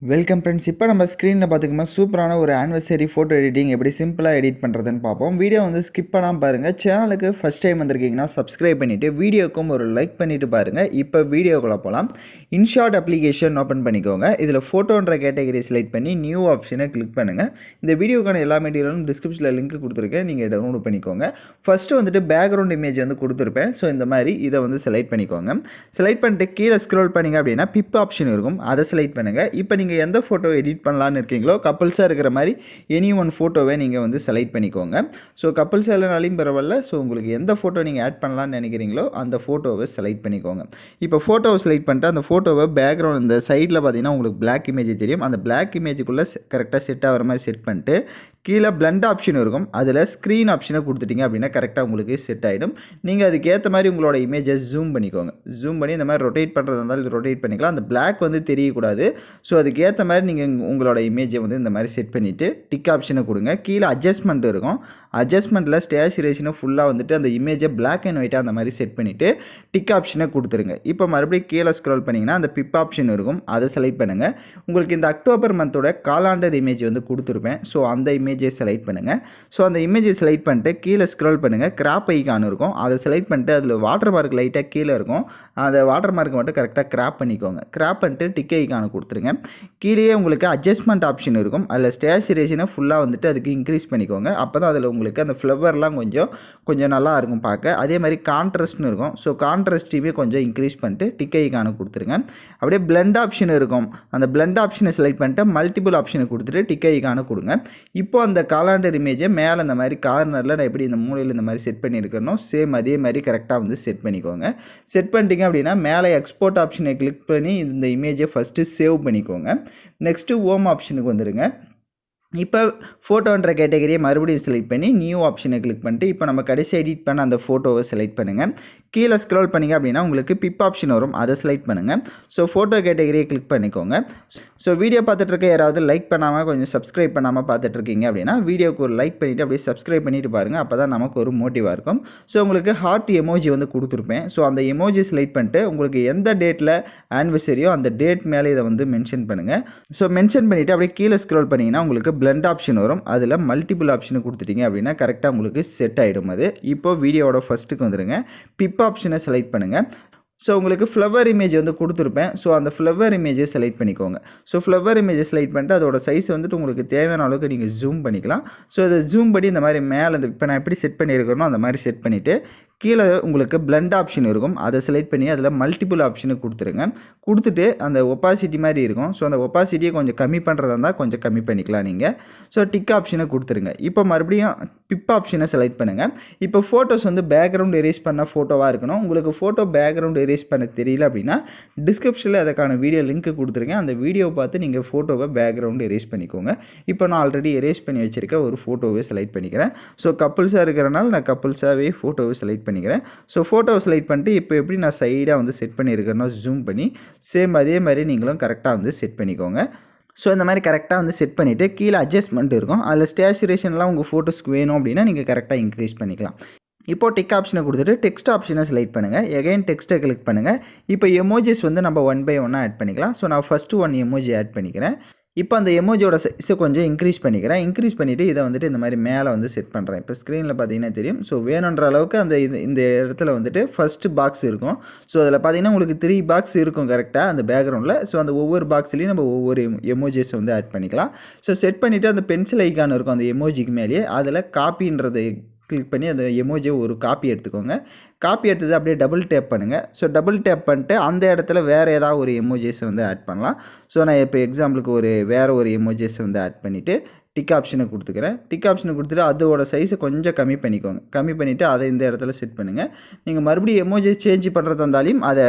Welcome friends. இப்போ நம்ம ஸ்க்ரீனில் பார்த்துக்கோமா சூப்பரான ஒரு ஆனிவர்சரி ஃபோட்டோ எடிட்டிங் எப்படி சிம்பிளாக எடிட் பண்ணுறதுன்னு பார்ப்போம். வீடியோ வந்து ஸ்கிப் பண்ணாமல் பாருங்கள். சேனலுக்கு ஃபஸ்ட் டைம் வந்திருக்கீங்கன்னா சப்ஸ்கிரைப் பண்ணிவிட்டு வீடியோக்கும் ஒரு லைக் பண்ணிவிட்டு பாருங்கள். இப்போ வீடியோக்குள்ளே போகலாம். இன்ஷாட் அப்ளிகேஷன் ஓப்பன் பண்ணிக்கோங்க. இதில் ஃபோட்டோன்ற கேட்டகரி செலக்ட் பண்ணி நியூ ஆப்ஷனை கிளிக் பண்ணுங்கள். இந்த வீடியோக்கான எல்லா மெட்டீரியலும் டிஸ்கிரிப்ஷனில் லிங்க் கொடுத்துருக்கேன், நீங்கள் டவுன்லோட் பண்ணிக்கோங்க. ஃபஸ்ட்டு வந்துட்டு பேக்ரவுண்ட் இமேஜ் வந்து கொடுத்துருப்பேன். ஸோ இந்த மாதிரி இதை வந்து செலக்ட் பண்ணிக்கோங்க. செலக்ட் பண்ணிட்டு கீழே ஸ்க்ரோல் பண்ணிங்க அப்படின்னா பிப் ஆப்ஷன் இருக்கும், அதை செலக்ட் பண்ணுங்கள். இப்போ நீங்கள் எந்த ஃபோட்டோ எடிட் பண்ணலான்னு இருக்கீங்களோ கப்புள்ஸாக இருக்கிற மாதிரி எனி ஒன் ஃபோட்டோவை நீங்கள் வந்து செலக்ட் பண்ணிக்கோங்க. ஸோ கப்புள்ஸாக இல்லைனாலையும் பரவாயில்ல. ஸோ உங்களுக்கு எந்த ஃபோட்டோ நீங்கள் ஆட் பண்ணலான்னு நினைக்கிறீங்களோ அந்த ஃபோட்டோவை செலக்ட் பண்ணிக்கோங்க. இப்போ ஃபோட்டோவை செலக்ட் பண்ணிட்டு அந்த ஃபோட்டோவை பேக்ரவுண்ட் இந்த சைடில் பார்த்தீங்கன்னா உங்களுக்கு பிளாக் இமேஜ் தெரியும். அந்த பிளாக் இமேஜுக்குள்ளே கரெக்டாக செட் ஆகிற மாதிரி செட் பண்ணிட்டு கீழே பிளண்ட் ஆப்ஷன் இருக்கும், அதில் ஸ்க்ரீன் ஆப்ஷனை கொடுத்துட்டிங்க அப்படின்னா கரெக்டாக உங்களுக்கு செட் ஆகிடும். நீங்கள் அதுக்கேற்ற மாதிரி உங்களோட இமேஜை ஜூம் பண்ணிக்கோங்க. ஜூம் பண்ணி இந்த மாதிரி ரொட்டேட் பண்ணுறதா இருந்தாலும் ரொட்டேட் பண்ணிக்கலாம். அந்த பிளாக் வந்து தெரியக்கூடாது. ஸோ அதுக்கேற்ற மாதிரி நீங்கள் உங்களோட இமேஜை வந்து இந்த மாதிரி செட் பண்ணிவிட்டு டிக் ஆப்ஷனை கொடுங்க. கீழே அட்ஜஸ்ட்மெண்ட் இருக்கும், அட்ஜஸ்ட்மெண்ட்டில் ஸ்டேச்சுரேஷனை ஃபுல்லாக வந்துட்டு அந்த இமேஜை பிளாக் அண்ட் ஒயிட்டாக அந்த மாதிரி செட் பண்ணிவிட்டு டிக் ஆப்ஷனை கொடுத்துருங்க. இப்போ மறுபடியும் கீழே ஸ்க்ரோல் பண்ணிங்கன்னா அந்த பிப் ஆப்ஷன் இருக்கும், அதை செலக்ட் பண்ணுங்கள். உங்களுக்கு இந்த அக்டோபர் மந்தோட காலாண்டர் இமேஜ் வந்து கொடுத்துருப்பேன். ஸோ அந்த இமேஜை செலக்ட் பண்ணுங்கள். ஸோ அந்த இமேஜை செலக்ட் பண்ணிட்டு கீழே ஸ்க்ரோல் பண்ணுங்கள், கிராப் ஐகான் இருக்கும், அதை செலக்ட் பண்ணிட்டு அதில் வாட்டர் மார்க் லைட்டாக கீழே இருக்கும், அந்த வாட்டர் மார்க் மட்டும் கரெக்டாக கிராப் பண்ணிக்கோங்க. கிராப் பண்ணிட்டு டிக் ஐகானை கொடுத்துருங்க. கீழே உங்களுக்கு அட்ஜஸ்ட்மெண்ட் ஆப்ஷன் இருக்கும், அதில் ஸ்டேச்சுரேஷனை ஃபுல்லாக வந்துட்டு அதுக்கு இன்க்ரீஸ் பண்ணிக்கோங்க. அப்போ தான் அதில் உங்களுக்கு அந்த ஃப்ளவர்லாம் கொஞ்சம் நல்லா இருக்கும் பார்க்க. அதே மாதிரி கான்ட்ராஸ்ட்னு இருக்கும், ஸோ கான்ட்ராஸ்ட்டையுமே கொஞ்சம் இன்க்ரீஸ் பண்ணிட்டு டிக் ஐகானை கொடுத்துருங்க. அப்படியே பிளண்ட் ஆப்ஷன் இருக்கும், அந்த பிளண்ட் ஆப்ஷனை செலக்ட் பண்ணிட்டு மல்டிபிள் ஆப்ஷனை கொடுத்துட்டு டிக் ஐகானை கொடுங்க. இப்போ அந்த காலாண்டர் இமேஜை மேலே இந்த மாதிரி கார்னரில் நான் எப்படி இந்த மூலையில் இந்த மாதிரி செட் பண்ணியிருக்கணும், சேம் அதே மாதிரி கரெக்டாக வந்து செட் பண்ணிக்கோங்க. செட் பண்ணிட்டீங்க அப்படின்னா மேலே எக்ஸ்போர்ட் ஆப்ஷனை கிளிக் பண்ணி இந்த இமேஜை ஃபஸ்ட்டு சேவ் பண்ணிக்கோங்க. நெக்ஸ்ட்டு ஹோம் ஆப்ஷனுக்கு வந்துடுங்க. இப்போ ஃபோட்டோன்ற கேட்டகரியை மறுபடியும் செலக்ட் பண்ணி நியூ ஆப்ஷனை கிளிக் பண்ணிட்டு இப்போ நம்ம கடைசி எடிட் பண்ண அந்த ஃபோட்டோவை செலக்ட் பண்ணுங்கள். கீழே ஸ்க்ரோல் பண்ணிங்க அப்படின்னா உங்களுக்கு பிப் ஆப்ஷன் வரும், அதை செலக்ட் பண்ணுங்கள். ஸோ ஃபோட்டோ கேட்டகரியை கிளிக் பண்ணிக்கோங்க. ஸோ வீடியோ பார்த்துட்ருக்க யாராவது லைக் பண்ணாமல் கொஞ்சம் சப்ஸ்கிரைப் பண்ணாமல் பார்த்துட்ருக்கீங்க அப்படின்னா வீடியோக்கு ஒரு லைக் பண்ணிவிட்டு அப்படியே சப்ஸ்கிரைப் பண்ணிவிட்டு பாருங்கள், அப்போ தான் நமக்கு ஒரு மோட்டிவாக இருக்கும். ஸோ உங்களுக்கு ஹார்ட் எமோஜி வந்து கொடுத்துருப்பேன். ஸோ அந்த எமோஜி செலக்ட் பண்ணிட்டு உங்களுக்கு எந்த டேட்டில் ஆனிவர்சரியோ அந்த டேட் மேலே இதை வந்து மென்ஷன் பண்ணுங்கள். ஸோ மென்ஷன் பண்ணிவிட்டு அப்படியே கீழே ஸ்க்ரோல் பண்ணிங்கன்னா உங்களுக்கு பிளண்ட் ஆப்ஷன் வரும், அதில் மல்டிபிள் ஆப்ஷனை கொடுத்துட்டீங்க அப்படின்னா கரெக்டாக உங்களுக்கு செட் ஆகிடும். அது இப்போ வீடியோவோட ஃபஸ்ட்டுக்கு வந்துடுங்க. பிப் ஆப்ஷனை செலக்ட் பண்ணுங்கள். ஸோ உங்களுக்கு ஃப்ளவர் இமேஜ் வந்து கொடுத்துருப்பேன். ஸோ அந்த ஃப்ளவர் இமேஜை செலக்ட் பண்ணிக்கோங்க. ஸோ ஃப்ளவர் இமேஜை செலக்ட் பண்ணிட்டு அதோட சைஸ் வந்துட்டு உங்களுக்கு தேவையான அளவுக்கு நீங்கள் ஜூம் பண்ணிக்கலாம். ஸோ அதை ஜூம் பண்ணி இந்த மாதிரி மேலே இப்போ நான் எப்படி செட் பண்ணியிருக்கிறனோ அந்த மாதிரி செட் பண்ணிவிட்டு கீழே உங்களுக்கு பிளண்ட் ஆப்ஷன் இருக்கும், அதை செலக்ட் பண்ணி அதில் மல்டிபிள் ஆப்ஷனை கொடுத்துருங்க. கொடுத்துட்டு அந்த ஒப்பாசிட்டி மாதிரி இருக்கும், ஸோ அந்த ஒப்பாசிட்டியை கொஞ்சம் கம்மி பண்ணுறதா இருந்தால் கொஞ்சம் கம்மி பண்ணிக்கலாம் நீங்கள். ஸோ டிக் ஆப்ஷனை கொடுத்துருங்க. இப்போ மறுபடியும் பிப் ஆப்ஷனை செலக்ட் பண்ணுங்கள். இப்போ ஃபோட்டோஸ் வந்து பேக்ரவுண்ட் எரேஸ் பண்ண ஃபோட்டோவாக இருக்கணும். உங்களுக்கு ஃபோட்டோ பேக்ரவுண்ட் எரேஸ் பண்ண தெரியல அப்படின்னா டிஸ்கிரிப்ஷனில் அதுக்கான வீடியோ லிங்க் கொடுத்துருக்கேன், அந்த வீடியோவை பார்த்து நீங்கள் ஃபோட்டோவை பேக்ரவுண்ட் எரேஸ் பண்ணிக்கோங்க. இப்போ நான் ஆல்ரெடி எரேஸ் பண்ணி வச்சுருக்க ஒரு ஃபோட்டோவை செலக்ட் பண்ணிக்கிறேன். ஸோ கப்புள்ஸாக இருக்கிறனால நான் கப்புள்ஸாகவே ஃபோட்டோவை செலக்ட் பண்ணிக்கிறேன். ஸோ ஃபோட்டோவை செலக்ட் பண்ணிட்டு இப்போ எப்படி நான் சைடாக வந்து செட் பண்ணியிருக்கேனோ ஜூம் பண்ணி சேம் அதே மாதிரி நீங்களும் கரெக்டாக வந்து செட் பண்ணிக்கோங்க. ஸோ இந்த மாதிரி கரெக்டாக வந்து செட் பண்ணிவிட்டு கீழே அட்ஜஸ்ட்மெண்ட் இருக்கும், அதில் ஸ்டேச்சுரேஷன்லாம் உங்கள் ஃபோட்டோஸ்க்கு வேணும் அப்படின்னா நீங்கள் கரெக்டாக இன்க்ரீஸ் பண்ணிக்கலாம். இப்போ டிக் ஆப்ஷனை கொடுத்துட்டு டெக்ஸ்ட் ஆப்ஷனை செலக்ட் பண்ணுங்கள். எகைன் டெக்ஸ்ட்டை கிளிக் பண்ணுங்கள். இப்போ எமோஜிஸ் வந்து நம்ம 1 by 1 ஆட் பண்ணிக்கலாம். ஸோ நான் ஃபஸ்ட்டு 1 எமோஜி ஆட் பண்ணிக்கிறேன். இப்போ அந்த எமோஜியோட சைஸை கொஞ்சம் இன்க்ரீஸ் பண்ணிக்கிறேன். இன்க்ரீஸ் பண்ணிவிட்டு இதை வந்துட்டு இந்த மாதிரி மேலே வந்து செட் பண்ணுறேன். இப்போ ஸ்க்ரீனில் பார்த்தீங்கன்னா தெரியும். ஸோ வேணுன்ற அளவுக்கு அந்த இந்த இடத்துல வந்துட்டு ஃபஸ்ட்டு பாக்ஸ் இருக்கும். ஸோ அதில் பார்த்தீங்கன்னா உங்களுக்கு 3 பாக்ஸ் இருக்கும் கரெக்டாக அந்த பேக்ரவுண்டில். ஸோ அந்த ஒவ்வொரு பாக்ஸ்லேயும் நம்ம ஒவ்வொரு எமோஜிஸை வந்து ஆட் பண்ணிக்கலாம். ஸோ செட் பண்ணிவிட்டு அந்த பென்சில் ஐக்கான் இருக்கும் அந்த எமோஜிக்கு மேலேயே, அதில் காப்பின்றது கிளிக் பண்ணி அந்த எமோஜியை ஒரு காப்பி எடுத்துக்கோங்க. காப்பி எடுத்தது அப்படியே டபுள் டேப் பண்ணுங்கள். ஸோ டபுள் டேப் பண்ணிட்டு அந்த இடத்துல வேறு ஏதாவது ஒரு எமோஜிஸை வந்து ஆட் பண்ணலாம். ஸோ நான் இப்போ எக்ஸாம்பிளுக்கு வேறு ஒரு எமோஜிஸை வந்து ஆட் பண்ணிவிட்டு டிக் ஆப்ஷனை கொடுத்துக்கிறேன். டிக் ஆப்ஷனை கொடுத்துட்டு அதோட சைஸை கொஞ்சம் கம்மி பண்ணிக்கோங்க. கம்மி பண்ணிவிட்டு அதை இந்த இடத்துல செட் பண்ணுங்கள். நீங்கள் மறுபடியும் எமோஜி சேஞ்ச் பண்ணுறதா இருந்தாலும் அதை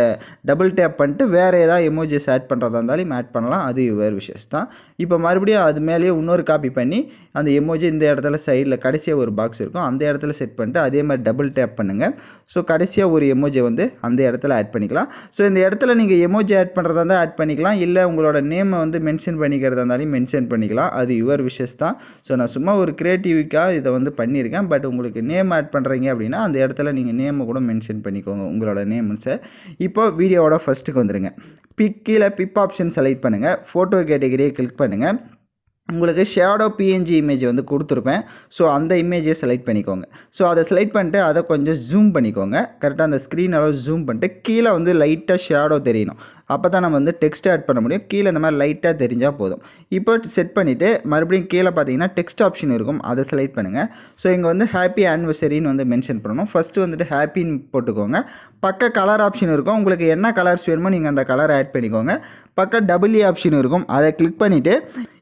டபுள் டேப் பண்ணிட்டு வேறு ஏதாவது எமோஜிஸ் ஆட் பண்ணுறதா இருந்தாலும் ஆட் பண்ணலாம், அது வேறு விஷயம் தான். இப்போ மறுபடியும் அது மேலேயே இன்னொரு காப்பி பண்ணி அந்த எமோஜி இந்த இடத்துல சைடில் கடைசியாக ஒரு பாக்ஸ் இருக்கும், அந்த இடத்துல செட் பண்ணிட்டு அதே மாதிரி டபுள் டேப் பண்ணுங்கள். ஸோ கடைசியாக ஒரு எமோஜி வந்து அந்த இடத்துல ஆட் பண்ணிக்கலாம். ஸோ இந்த இடத்துல நீங்கள் எமோஜி ஆட் பண்ணுறதா இருந்தால் ஆட் பண்ணிக்கலாம், இல்லை உங்களோட நேமை வந்து மென்ஷன் பண்ணிக்கிறதா இருந்தாலும் மென்ஷன் பண்ணிக்கலாம், அது யுவர் விஷஸ் விஷஸ் தான். ஸோ நான் சும்மா ஒரு கிரியேட்டிவிக்காக இதை வந்து பண்ணியிருக்கேன். பட் உங்களுக்கு நேம் ஆட் பண்ணுறீங்க அப்படின்னா அந்த இடத்துல நீங்கள் நேமை கூட மென்ஷன் பண்ணிக்கோங்க, உங்களோட நேம்ஸை. இப்போ வீடியோவோட ஃபஸ்ட்டுக்கு வந்துடுங்க. கீழே பிப் ஆப்ஷன் செலக்ட் பண்ணுங்கள். ஃபோட்டோ கேட்டகரியை கிளிக் பண்ணுங்கள். உங்களுக்கு ஷேடோ பிஎன்ஜி இமேஜ் வந்து கொடுத்துருப்பேன். ஸோ அந்த இமேஜை செலக்ட் பண்ணிக்கோங்க. ஸோ அதை செலக்ட் பண்ணிட்டு அதை கொஞ்சம் ஜூம் பண்ணிக்கோங்க. கரெக்டாக அந்த ஸ்க்ரீன் அளவு ஜூம் பண்ணிட்டு கீழே வந்து லைட்டாக ஷேடோ தெரியணும். அப்போ தான் நம்ம வந்து டெக்ஸ்ட் ஆட் பண்ண முடியும். கீழே இந்த மாதிரி லைட்டாக தெரிஞ்சால் போதும். இப்போ செட் பண்ணிவிட்டு மறுபடியும் கீழே பார்த்தீங்கன்னா டெக்ஸ்ட் ஆப்ஷன் இருக்கும், அதை செலக்ட் பண்ணுங்கள். ஸோ இங்கே வந்து ஹாப்பி ஆனிவர்சரின்னு வந்து மென்ஷன் பண்ணணும். ஃபஸ்ட்டு வந்துட்டு ஹாப்பின்னு போட்டுக்கோங்க. பக்க கலர் ஆப்ஷன் இருக்கும். உங்களுக்கு என்ன கலர்ஸ் வேணுமோ நீங்கள் அந்த கலர் ஆட் பண்ணிக்கோங்க. பக்கம் டபுள்இ ஆப்ஷன் இருக்கும், அதை கிளிக் பண்ணிவிட்டு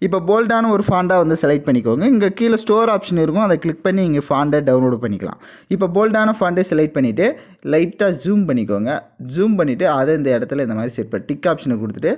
இப்போ போல்டான ஒரு ஃபாண்டாக வந்து செலக்ட் பண்ணிக்கோங்க. இங்கே கீழே ஸ்டோர் ஆப்ஷன் இருக்கும், அதை கிளிக் பண்ணி இங்கே ஃபாண்டை டவுன்லோட் பண்ணிக்கலாம். இப்போ போல்டான ஃபாண்டை செலக்ட் பண்ணிவிட்டு லைட்டாக ஜூம் பண்ணிக்கோங்க. ஜூம் பண்ணிவிட்டு அதை இந்த இடத்துல இந்த மாதிரி செட் பண்ணி டிக் ஆப்ஷனை கொடுத்துட்டு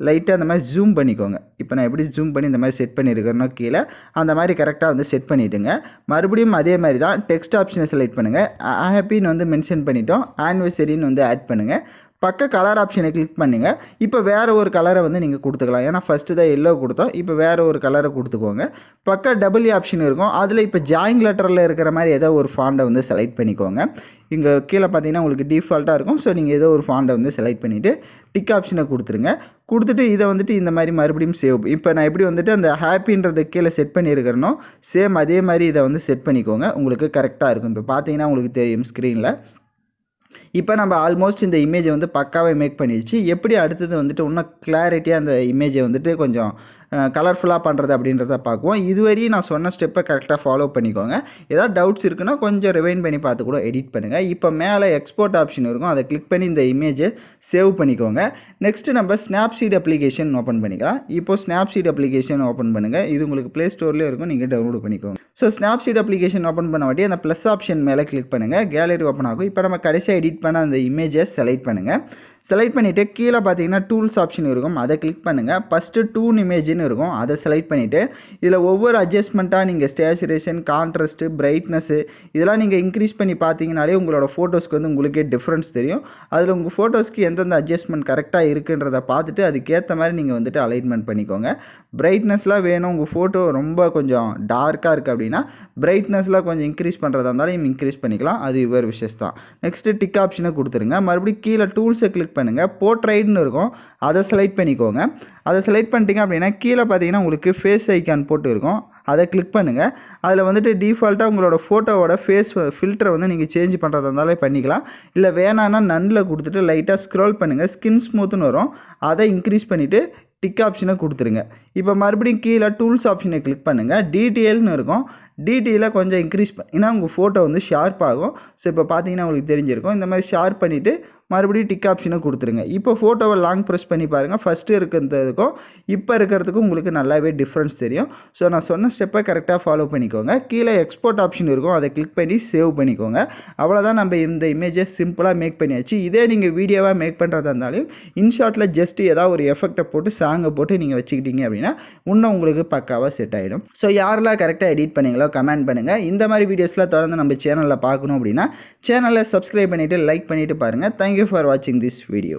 லைட்டாக அந்த மாதிரி ஜூம் பண்ணிக்கோங்க. இப்போ நான் எப்படி ஜூம் பண்ணி இந்த மாதிரி செட் பண்ணியிருக்கிறேன்னா கீழே அந்த மாதிரி கரெக்டாக வந்து செட் பண்ணிவிட்டுங்க. மறுபடியும் அதே மாதிரி தான் டெக்ஸ்ட் ஆப்ஷனை செலக்ட் பண்ணுங்கள். ஹாப்பின்னு வந்து மென்ஷன் பண்ணிட்டோம். ஆனிவர்சரின்னு வந்து ஆட் பண்ணுங்கள். பக்க கலர் ஆப்ஷனை கிளிக் பண்ணுங்கள். இப்போ வேறு ஒரு கலரை வந்து நீங்கள் கொடுத்துக்கலாம். ஏன்னா ஃபஸ்ட்டு தான் எல்லோ கொடுத்தோம், இப்போ வேறு ஒரு கலரை கொடுத்துக்கோங்க. பக்க டபுள்இ ஆப்ஷன் இருக்கும், அதில் இப்போ ஜாயின் லெட்டரில் இருக்கிற மாதிரி ஏதோ ஒரு ஃபாண்டை வந்து செலக்ட் பண்ணிக்கோங்க. இங்கே கீழே பார்த்தீங்கன்னா உங்களுக்கு டிஃபால்ட்டாக இருக்கும். ஸோ நீங்கள் ஏதோ ஒரு ஃபாண்டை வந்து செலக்ட் பண்ணிவிட்டு டிக் ஆப்ஷனை கொடுத்துருங்க. கொடுத்துட்டு இதை வந்துட்டு இந்த மாதிரி மறுபடியும் சேவ். இப்போ நான் எப்படி வந்துட்டு அந்த ஹாப்பின்றதை கீழே செட் பண்ணியிருக்கிறனோ சேம் அதே மாதிரி இதை வந்து செட் பண்ணிக்கோங்க. உங்களுக்கு கரெக்டாக இருக்கும். இப்போ பார்த்தீங்கன்னா உங்களுக்கு தெரியும் ஸ்க்ரீனில். இப்போ நம்ம ஆல்மோஸ்ட் இந்த இமேஜை வந்து பக்காவே மேக் பண்ணிடுச்சு. எப்படி அடுத்தது வந்துட்டு இன்னும் கிளாரிட்டியாக அந்த இமேஜை வந்துட்டு கொஞ்சம் கலர்ஃபுல்லாக பண்ணுறது அப்படின்றத பார்க்குவோம். இதுவரையும் நான் சொன்ன ஸ்டெப்பை கரெக்டாக ஃபாலோ பண்ணிக்கோங்க. ஏதாவது டவுட்ஸ் இருக்குன்னா கொஞ்சம் ரிவைண்ட் பண்ணி பார்த்து கூட எடிட் பண்ணுங்கள். இப்போ மேலே எக்ஸ்போர்ட் ஆப்ஷன் இருக்கும், அதை கிளிக் பண்ணி இந்த இமேஜை சேவ் பண்ணிக்கோங்க. நெக்ஸ்ட்டு நம்ம ஸ்னாப்சீட் அப்ளிகேஷன் ஓப்பன் பண்ணிக்கலாம். இப்போ ஸ்னாப்சீட் அப்ளிகேஷன் ஓப்பன் பண்ணுங்கள். இது உங்களுக்கு ப்ளே ஸ்டோர்லேயே இருக்கும், நீங்கள் டவுன்லோட் பண்ணிக்கோங்க. ஸோ ஸ்னாப்சீட் அப்ளிகேஷன் ஓப்பன் பண்ண வாட்டி அந்த ப்ளஸ் ஆப்ஷன் மேலே கிளிக் பண்ணுங்கள். கேலரி ஓப்பன் ஆகும். இப்போ நம்ம கடைசியாக எடிட் பண்ண அந்த இமேஜை செலக்ட் பண்ணுங்கள். செலக்ட் பண்ணிவிட்டு கீழே பார்த்தீங்கன்னா டூல்ஸ் ஆப்ஷன் இருக்கும், அதை கிளிக் பண்ணுங்கள். ஃபஸ்ட்டு டூன் இமேஜ்னு இருக்கும், அதை செலக்ட் பண்ணிவிட்டு இதில் ஒவ்வொரு அட்ஜஸ்ட்மெண்ட்டாக நீங்கள் ஸ்டேச்சுரேஷன், கான்ட்ராஸ்ட்டு, பிரைட்னஸ்ஸு இதெல்லாம் நீங்கள் இன்க்ரீஸ் பண்ணி பார்த்தீங்கனாலே உங்களோட ஃபோட்டோஸ்க்கு வந்து உங்களுக்கே டிஃப்ரென்ஸ் தெரியும். அதில் உங்கள் ஃபோட்டோஸ்க்கு எந்தெந்த அட்ஜஸ்ட்மெண்ட் கரெக்டாக இருக்குன்றதை பார்த்துட்டு அதுக்கேற்ற மாதிரி நீங்கள் வந்துட்டு அலைன்மெண்ட் பண்ணிக்கோங்க. பிரைட்னஸ்லாம் வேணும், உங்கள் ஃபோட்டோ ரொம்ப கொஞ்சம் டார்க்காக இருக்குது அப்படின்னா பிரைட்னஸ்லாம் கொஞ்சம் இன்க்ரீஸ் பண்ணுறதா இருந்தாலும் இன்க்ரீஸ் பண்ணிக்கலாம். அது இவர் விஷஸ் தான். நெக்ஸ்ட்டு டிக் ஆப்ஷனை கொடுத்துருங்க. மறுபடியும் கீழே டூல்ஸை கிளிக் பண்ணுங்கள். போர்ட்ரைட்னு இருக்கும், அதை செலக்ட் பண்ணிக்கோங்க. அதை செலக்ட் பண்ணிட்டீங்க அப்படின்னா கீழே பார்த்தீங்கன்னா உங்களுக்கு ஃபேஸ் ஐக்கான் போட்டு இருக்கும், அதை கிளிக் பண்ணுங்கள். அதில் வந்துட்டு டிஃபால்ட்டாக உங்களோட ஃபோட்டோவோட ஃபேஸ் ஃபில்டரை வந்து நீங்கள் சேஞ்ச் பண்ணுறதா இருந்தாலும் பண்ணிக்கலாம். இல்லை வேணான்னா நன்னில் கொடுத்துட்டு லைட்டாக ஸ்க்ரோல் பண்ணுங்கள். ஸ்கின் ஸ்மூத்துன்னு வரும், அதை இன்க்ரீஸ் பண்ணிவிட்டு டிக் ஆப்ஷனை கொடுத்துருங்க. இப்போ மறுபடியும் கீழே டூல்ஸ் ஆப்ஷனை கிளிக் பண்ணுங்கள். டீட்டெயில்னு இருக்கும், டீட்டெயிலாக கொஞ்சம் இன்க்ரீஸ் ஏன்னா உங்கள் ஃபோட்டோ வந்து ஷார்ப் ஆகும். ஸோ இப்போ பார்த்தீங்கன்னா உங்களுக்கு தெரிஞ்சிருக்கும். இந்த மாதிரி ஷார்ப் பண்ணிவிட்டு மறுபடியும் டிக் ஆப்ஷனை கொடுத்துருங்க. இப்போ ஃபோட்டோவை லாங் ப்ரெஸ் பண்ணி பாருங்கள். ஃபஸ்ட்டு இருக்கிறதுக்கும் இப்போ இருக்கிறதுக்கும் உங்களுக்கு நல்லாவே டிஃப்ரென்ஸ் தெரியும். ஸோ நான் சொன்ன ஸ்டெப்பை கரெக்டாக ஃபாலோ பண்ணிக்கோங்க. கீழே எக்ஸ்போர்ட் ஆப்ஷன் இருக்கும், அதை கிளிக் பண்ணி சேவ் பண்ணிக்கோங்க. அவ்வளோதான், நம்ம இந்த இமேஜை சிம்பிளாக மேக் பண்ணியாச்சு. இதே நீங்கள் வீடியோவாக மேக் பண்ணுறதா இருந்தாலும் இன்ஷாட்டில் ஜஸ்ட்டு ஏதாவது ஒரு எஃபெக்டை போட்டு சாங்கை போட்டு நீங்கள் வச்சுக்கிட்டீங்க அப்படின்னா இன்னும் உங்களுக்கு பக்காவாக செட் ஆகிடும். ஸோ யாரெல்லாம் கரெக்டாக எடிட் பண்ணீங்களோ கமெண்ட் பண்ணுங்கள். இந்த மாதிரி வீடியோஸ்லாம் தொடர்ந்து நம்ம சேனலில் பார்க்கணும் அப்படின்னா சேனலை சப்ஸ்கிரைப் பண்ணிவிட்டு லைக் பண்ணிவிட்டு பாருங்கள். Thank you for watching this video.